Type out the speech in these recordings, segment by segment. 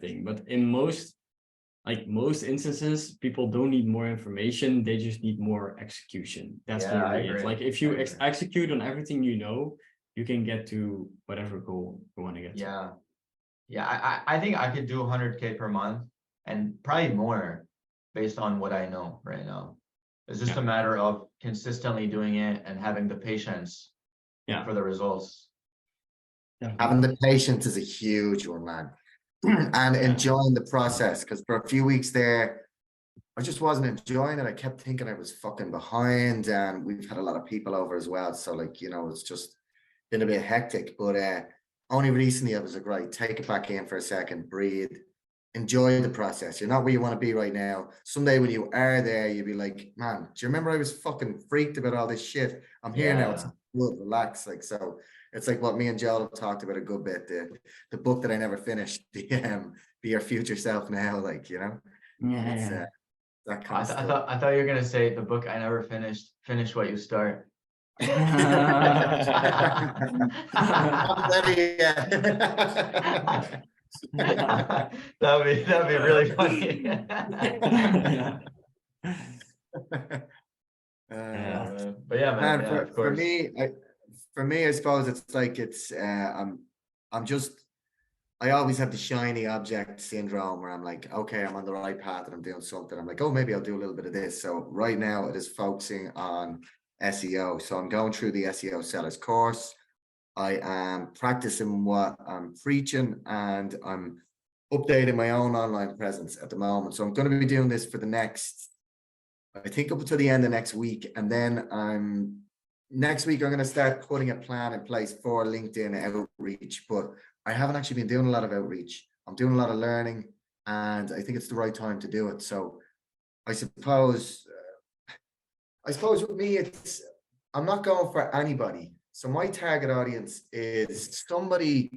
thing. But in most instances, people don't need more information. They just need more execution. That's literally it. Like if you execute on everything you know, you can get to whatever goal you want to get to. Yeah, I think I could do 100K per month and probably more based on what I know right now. It's just a matter of consistently doing it and having the patience for the results. Having the patience is a huge one, man. And enjoying the process, because for a few weeks there, I just wasn't enjoying it. I kept thinking I was fucking behind, and we've had a lot of people over as well. So like, you know, it's just been a bit hectic, but only recently I was like, right, take it back in for a second, breathe, enjoy the process. You're not where you want to be right now. Someday when you are there, you'll be like, man, do you remember I was fucking freaked about all this shit? I'm here now. It's good, relax. Like, so it's like what me and Joel have talked about a good bit, the book that I never finished, the Be Your Future Self Now, like, you know. That kind of stuff. I thought you were gonna say the book I never finished, Finish What You Start. That'd be really funny. But yeah, man, of course. For me, I suppose it's like I always have the shiny object syndrome where I'm like, okay, I'm on the right path and I'm doing something. I'm like, oh, maybe I'll do a little bit of this. So right now it is focusing on SEO. So I'm going through the SEO sellers course. I am practicing what I'm preaching, and I'm updating my own online presence at the moment. So I'm going to be doing this for the next, I think, up until the end of next week. And then next week, I'm going to start putting a plan in place for LinkedIn outreach. But I haven't actually been doing a lot of outreach. I'm doing a lot of learning, and I think it's the right time to do it. So I suppose with me, I'm not going for anybody. So my target audience is somebody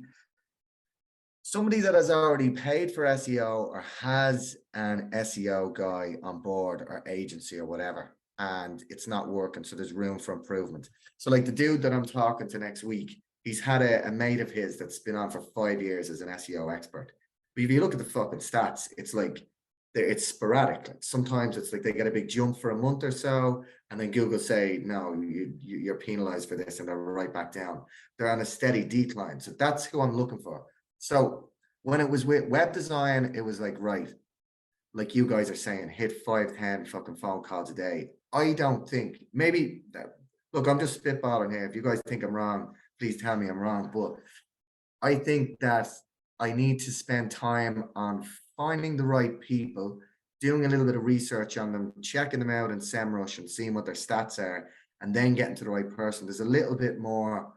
that has already paid for SEO or has an SEO guy on board or agency or whatever, and it's not working. So there's room for improvement. So like the dude that I'm talking to next week, he's had a mate of his that's been on for 5 years as an SEO expert. But if you look at the fucking stats, it's like, it's sporadic. Like sometimes it's like they get a big jump for a month or so, and then Google say, no, you're penalized for this, and they're right back down. They're on a steady decline. So that's who I'm looking for. So when it was with web design, it was like, right, like you guys are saying, hit 5-10 fucking phone calls a day. I don't think, maybe, look, I'm just spitballing here. If you guys think I'm wrong, please tell me I'm wrong. But I think that I need to spend time on finding the right people, doing a little bit of research on them, checking them out in SEMrush and seeing what their stats are, and then getting to the right person. There's a little bit more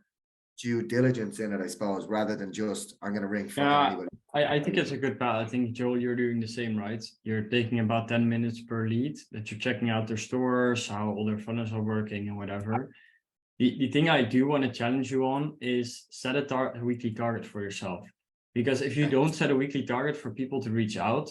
due diligence in it, I suppose, rather than just, I'm going to ring anybody. I think it's a good path. I think, Joel, you're doing the same, right? You're taking about 10 minutes per lead, that you're checking out their stores, how all their funnels are working and whatever. The thing I do want to challenge you on is set a weekly target for yourself. Because if you don't set a weekly target for people to reach out,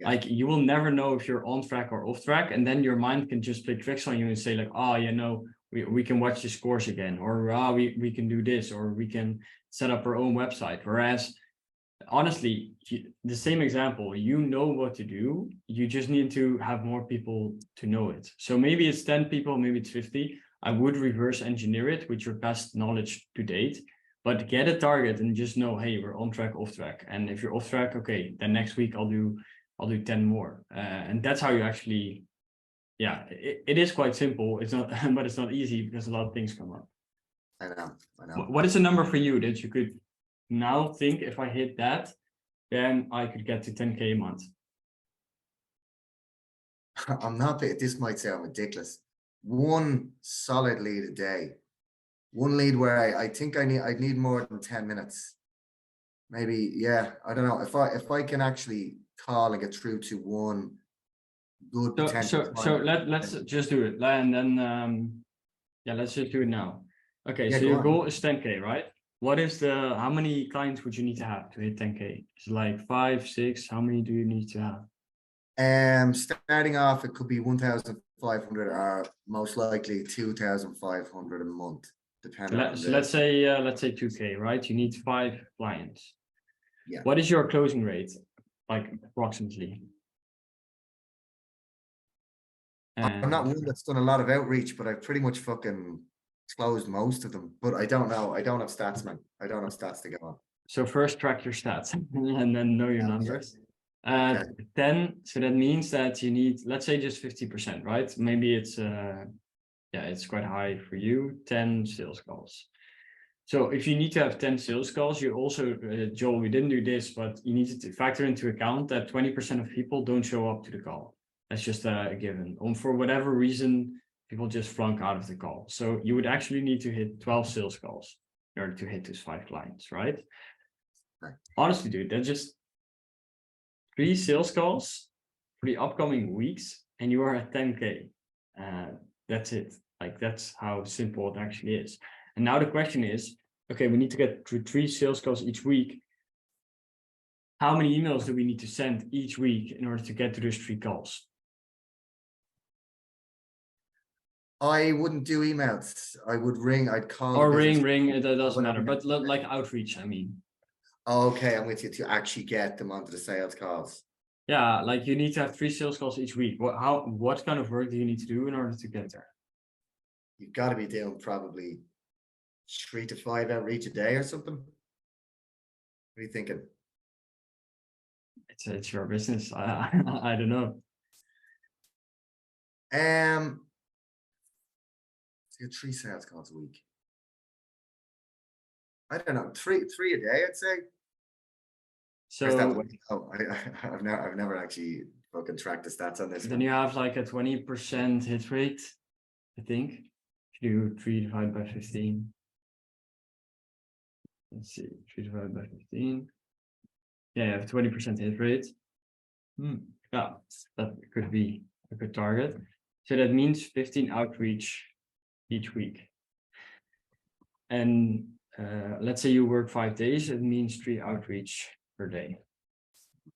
like you will never know if you're on track or off track. And then your mind can just play tricks on you and say like, oh, you know, we can watch this course again, or we can do this, or we can set up our own website. Whereas honestly, the same example, you know what to do. You just need to have more people to know it. So maybe it's 10 people, maybe it's 50. I would reverse engineer it with your best knowledge to date. But get a target and just know, hey, we're on track, off track. And if you're off track, okay, then next week I'll do 10 more. And that's how you actually, it is quite simple. It's not, but it's not easy because a lot of things come up. I know. What is the number for you that you could now think, if I hit that, then I could get to 10K a month? I'm not, this might sound ridiculous. One solid lead a day. One lead where I think I need more than 10 minutes. Maybe, yeah, I don't know. If I can actually call and get through to one good potential. So let's just do it. And then let's just do it now. Okay, so your goal is 10K, right? What is how many clients would you need to have to hit 10K? Is it like 5, 6? How many do you need to have? Starting off, it could be 1,500 or most likely 2,500 a month. So let's say 2K, right? You need 5 clients. Yeah. What is your closing rate like approximately? I'm not one that's done a lot of outreach, but I've pretty much fucking closed most of them. But I don't know. I don't have stats, man. I don't have stats to go on. So first track your stats and then know your numbers. Okay. 10, so that means that you need, let's say just 50%, right? Maybe it's it's quite high for you, 10 sales calls. So if you need to have 10 sales calls, you also, Joel, we didn't do this, but you need to factor into account that 20% of people don't show up to the call. That's just a given. For whatever reason, people just flunk out of the call. So you would actually need to hit 12 sales calls in order to hit those 5 clients, right? Right. Honestly, dude, that's just 3 sales calls for the upcoming weeks, and you are at 10K. That's it. Like, that's how simple it actually is. And now the question is, okay, we need to get through 3 sales calls each week. How many emails do we need to send each week in order to get to those 3 calls? I wouldn't do emails. I would ring. I'd call. Or the business. ring, it doesn't matter. Whatever. But like outreach, I mean. Okay, I'm with you to actually get them onto the sales calls. Yeah, like you need to have 3 sales calls each week. What kind of work do you need to do in order to get there? You've got to be doing probably 3 to 5 outreach a day or something. What are you thinking? It's your business. I don't know. So you get 3 sales calls a week. I don't know, three a day, I'd say. So Or is that way? Oh, I've never actually fucking tracked the stats on this then one. you have like a 20% hit rate, I think. If you do 3 divided by 15. Let's see, 3 divided by 15. Yeah, you have a 20% hit rate. Yeah, that could be a good target. So that means 15 outreach each week. And let's say you work 5 days, it means 3 outreach per day.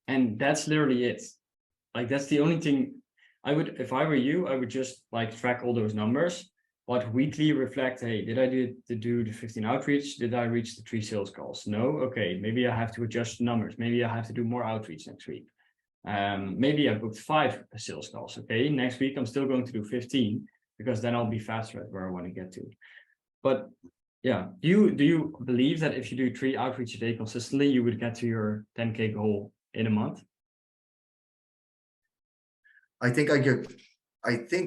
And that's literally it. Like, that's the only thing I would, if I were you, I would just like track all those numbers, but weekly reflect, hey, did I do the 15 outreach? Did I reach the 3 sales calls? No. Okay, maybe I have to adjust the numbers. Maybe I have to do more outreach next week. Maybe I booked 5 sales calls. Okay, next week I'm still going to do 15 because then I'll be faster at where I want to get to. But yeah, do you believe that if you do 3 outreach a day consistently, you would get to your 10K goal in a month? I think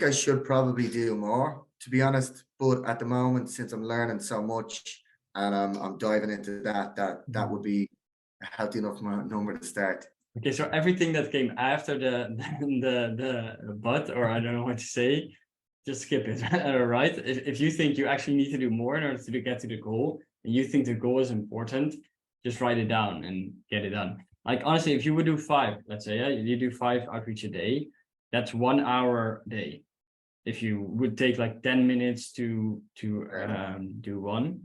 I should probably do more, to be honest. But at the moment, since I'm learning so much and I'm diving into that would be a healthy enough number to start. Okay, so everything that came after the but, or I don't know what to say, just skip it, right? If you think you actually need to do more in order to get to the goal, and you think the goal is important, just write it down and get it done. Like, honestly, if you would do 5, let's say, yeah, you do 5 outreach a day, that's 1 hour a day. If you would take like 10 minutes to do one.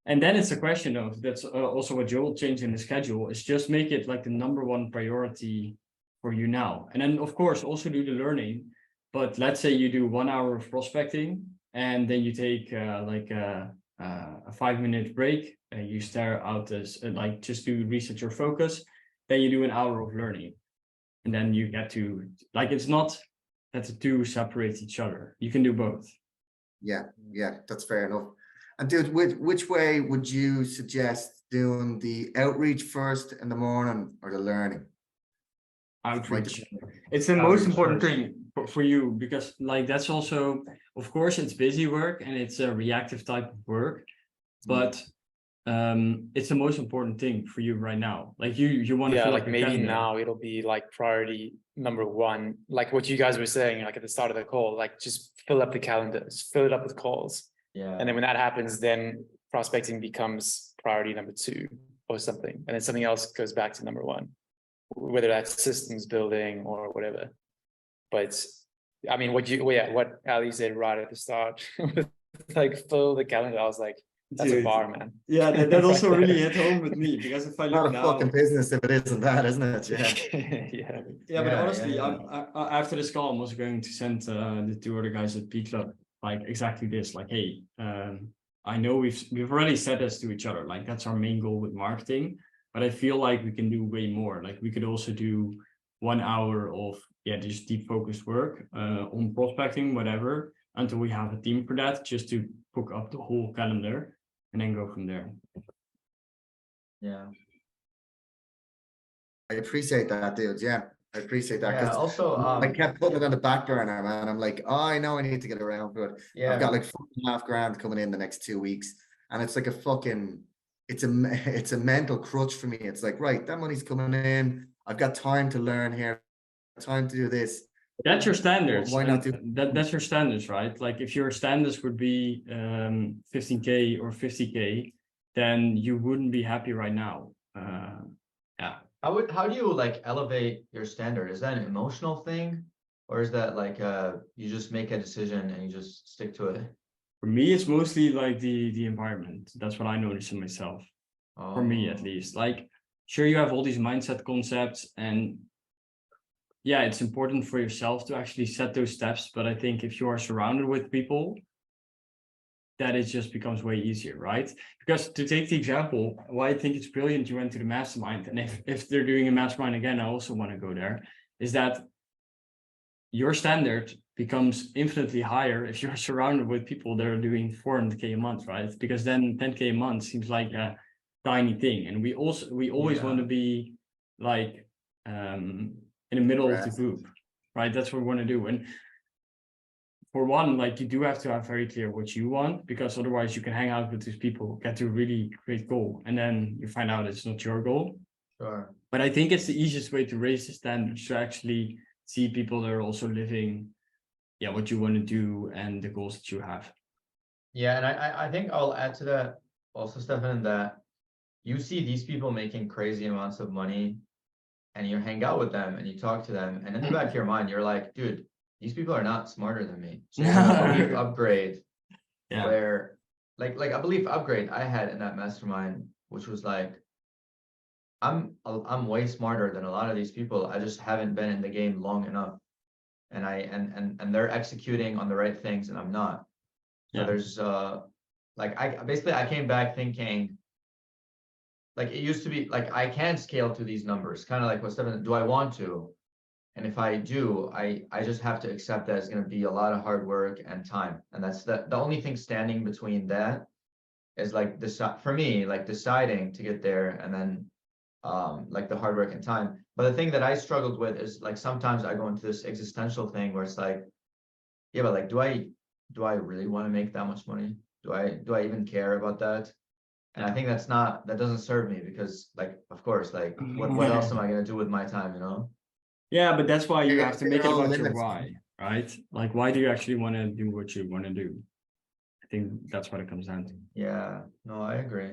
And then it's a question of, that's also what Joel changed in the schedule, is just make it like the #1 priority for you now. And then of course also do the learning. But let's say you do 1 hour of prospecting and then you take like a 5-minute break and you stare out as like just to reset your focus. Then you do an hour of learning. And then you get to, like, it's not that the 2 separate each other. You can do both. Yeah, that's fair enough. And dude, which way would you suggest doing the outreach first in the morning or the learning? Outreach. It's the most important thing for you, because like that's also, of course, it's busy work and it's a reactive type of work, but it's the most important thing for you right now. Like you want to feel like maybe calendar. now it'll be like priority #1, like what you guys were saying, like at the start of the call, like just fill up the calendar, just fill it up with calls. Yeah. And then when that happens, then prospecting becomes priority #2 or something. And then something else goes back to #1, whether that's systems building or whatever. But I mean, what Ali said right at the start, like fill the calendar. I was like, that's Dude, a bar, man. Yeah, that also Right really there. hit home with me, because if I Not look a now, fucking business if it isn't that, isn't it? Yeah. yeah, but honestly, yeah. after this call, I'm also going to send the 2 other guys at P Club like exactly this. Like, hey, I know we've already said this to each other. Like, that's our main goal with marketing. but I feel like we can do way more. Like we could also do 1 hour of just deep focused work on prospecting, whatever, until we have a team for that, just to book up the whole calendar and then go from there. Yeah. I appreciate that, dude. Yeah, I appreciate that. Yeah. 'Cause Also, I kept putting it on the back burner, man. I'm like, oh, I know I need to get around to it. yeah. I've got like $4.5 grand coming in the next 2 weeks, and it's like a fucking, it's a mental crutch for me. It's like, right, that money's coming in. I've got time to learn here, time to do this. That's your standards. Why not do that's your standards, right? Like if your standards would be 15K or 50K, then you wouldn't be happy right now. Yeah. How do you like elevate your standard? Is that an emotional thing, or is that like you just make a decision and you just stick to it? For me, it's mostly like the environment. That's what I notice in myself. For me, at least. Like, sure, you have all these mindset concepts, and yeah, it's important for yourself to actually set those steps. But I think if you are surrounded with people, that it just becomes way easier, right? Because to take the example, why I think it's brilliant you went to the mastermind, and if they're doing a mastermind again, I also want to go there, is that your standard becomes infinitely higher if you're surrounded with people that are doing 400K a month, right? Because then 10K a month seems like a tiny thing, and we always want to be like in the middle of the group, right? That's what we want to do. And for one, like you do have to have very clear what you want, because otherwise you can hang out with these people, get to a really great goal, and then you find out it's not your goal. Sure. But I think it's the easiest way to raise the standards, to actually see people that are also living what you want to do and the goals that you have. Yeah, and I think I'll add to that also, Stefan, that you see these people making crazy amounts of money, and you hang out with them and you talk to them, and in the back of your mind, you're like, dude, these people are not smarter than me. So you have a belief upgrade where like a belief upgrade I had in that mastermind, which was like, I'm way smarter than a lot of these people. I just haven't been in the game long enough. And and they're executing on the right things and I'm not. So there's like I came back thinking, like it used to be like I can scale to these numbers, kind of like what Stefan, do I want to? And if I do, I just have to accept that it's going to be a lot of hard work and time. And that's the only thing standing between that is like this for me, like deciding to get there, and then like the hard work and time. But the thing that I struggled with is like sometimes I go into this existential thing where it's like, yeah, but like do I really want to make that much money? Do I even care about that? And I think that doesn't serve me, because like of course, like what else am I gonna do with my time, you know? Yeah, but that's why you have to make it about your limits. why, right? Like, why do you actually want to do what you want to do? I think that's what it comes down to. Yeah, no, I agree.